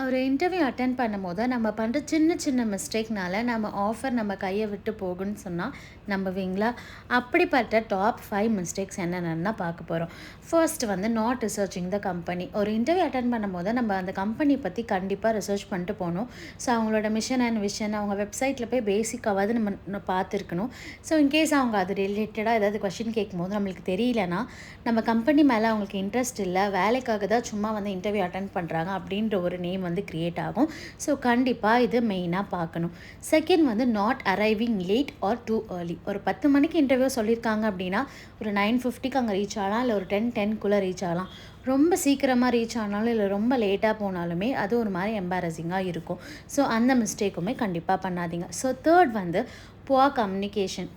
ஒரு interview attend பண்ணும்போது நம்ம பண்ணுற சின்ன சின்ன மிஸ்டேக்னால நம்ம ஆஃபர் நம்ம கையை விட்டு போகுன்னு சொன்னால் நம்புவீங்களா? அப்படிப்பட்ட டாப் 5 மிஸ்டேக்ஸ் என்னென்னு தான் பார்க்க போகிறோம். ஃபர்ஸ்ட் வந்து நாட் ரிசர்ச்சிங் த கம்பெனி. ஒரு இன்டர்வியூ அட்டெண்ட் பண்ணும்போது நம்ம அந்த கம்பெனி பற்றி கண்டிப்பாக ரிசர்ச் பண்ணிட்டு போகணும். ஸோ அவங்களோட மிஷன் அண்ட் விஷன் அவங்க வெப்சைட்டில் போய் பேசிக்காவது நம்ம பார்த்துருக்கணும். ஸோ இன்கேஸ் அவங்க அது ரிலேட்டடாக ஏதாவது கொஷின் கேட்கும்போது நம்மளுக்கு தெரியலனா நம்ம கம்பெனி மேலே அவங்களுக்கு இன்ட்ரெஸ்ட் இல்லை, வேலைக்காக தான் சும்மா வந்து இன்டர்வியூ அட்டெண்ட் பண்ணுறாங்க அப்படின்ற ஒரு நேம் வந்து கிரியேட் ஆகும். ஸோ கண்டிப்பாக இது மெயினாக பார்க்கணும். செகண்ட் வந்து not arriving late or too early. ஒரு 10 மணிக்கு இன்டர்வியூ சொல்லியிருக்காங்க அப்படின்னா ஒரு 9:50க்கு அங்கே ரீச் ஆகலாம், இல்லை ஒரு 10:10க்குள்ளே ரீச் ஆகலாம். ரொம்ப சீக்கிரமாக ரீச் ஆனாலும் இல்லை ரொம்ப லேட்டாக போனாலுமே அது ஒரு மாதிரி எம்பாரசிங்காக இருக்கும். ஸோ அந்த மிஸ்டேக்குமே கண்டிப்பாக பண்ணாதீங்க. ஸோ தேர்ட் வந்து புவர் கம்யூனிகேஷன்.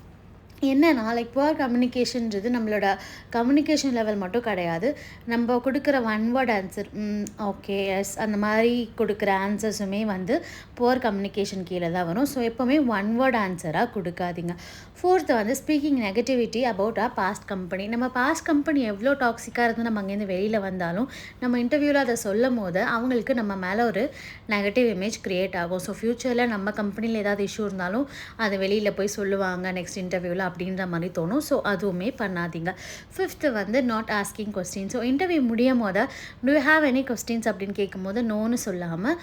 என்னன்னா லைக் புவர் கம்யூனிகேஷன்றது நம்மளோட கம்யூனிகேஷன் லெவல் மட்டும் கிடையாது. நம்ம கொடுக்குற one word answer okay yes அந்த மாதிரி கொடுக்குற ஆன்சர்ஸுமே வந்து புவர் கம்யூனிகேஷன் கீழே தான் வரும். ஸோ எப்போவுமே ஒன் வேர்ட் ஆன்சராக கொடுக்காதீங்க. ஃபோர்த்து வந்து speaking negativity about our past company. நம்ம பாஸ்ட் கம்பெனி எவ்வளோ டாக்ஸிக்காக இருந்து நம்ம அங்கேருந்து வெளியில் வந்தாலும் நம்ம இன்டர்வியூவில் அதை சொல்லும் போது அவங்களுக்கு நம்ம மேலே ஒரு நெகட்டிவ் இமேஜ் க்ரியேட் ஆகும். ஸோ ஃப்யூச்சரில் நம்ம கம்பெனியில் ஏதாவது இஷ்யூ இருந்தாலும் அதை வெளியில் போய் சொல்லுவாங்க நெக்ஸ்ட் இன்டர்வியூவில் அப்படின்ற மாதிரி தோணும். ஸோ அதுவுமே பண்ணாதீங்க. ஃபிஃப்த்து வந்து not asking question. So interview முடியும் போது do you have any questions அப்படின்னு கேட்கும்போது நோன்னு சொல்லாமல்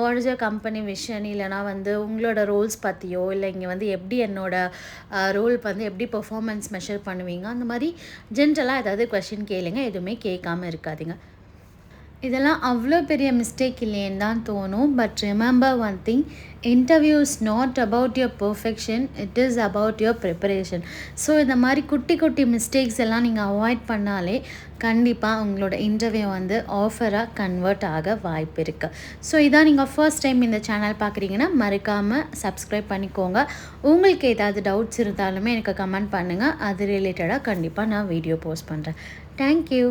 what is your company vision, இல்லைனா வந்து உங்களோட ரோல்ஸ் பற்றியோ, இல்லை இங்கே வந்து எப்படி என்னோட ரோல் வந்து எப்படி பெர்ஃபார்மன்ஸ் மெஷர் பண்ணுவீங்க, அந்த மாதிரி ஜென்ரலாக ஏதாவது கொஸ்டின் கேளுங்க. எதுவுமே கேட்காமல் இருக்காதீங்க. இதெல்லாம் அவ்வளோ பெரிய மிஸ்டேக் இல்லையேன்னு தான் தோணும். But remember one thing, interview is not about your perfection, it is about your preparation. So இந்த மாதிரி குட்டி குட்டி மிஸ்டேக்ஸ் எல்லாம் நீங்கள் அவாய்ட் பண்ணாலே கண்டிப்பாக உங்களோட இன்டர்வியூ வந்து ஆஃபராக கன்வெர்ட் ஆக வாய்ப்பு இருக்குது. ஸோ இதான் நீங்கள் ஃபர்ஸ்ட் டைம் இந்த சேனல் பார்க்குறீங்கன்னா மறக்காமல் சப்ஸ்கிரைப் பண்ணிக்கோங்க. உங்களுக்கு ஏதாவது டவுட்ஸ் இருந்தாலுமே எனக்கு கமெண்ட் பண்ணுங்கள். அது ரிலேட்டடாக கண்டிப்பாக நான் வீடியோ போஸ்ட் பண்ணுறேன். தேங்க்யூ.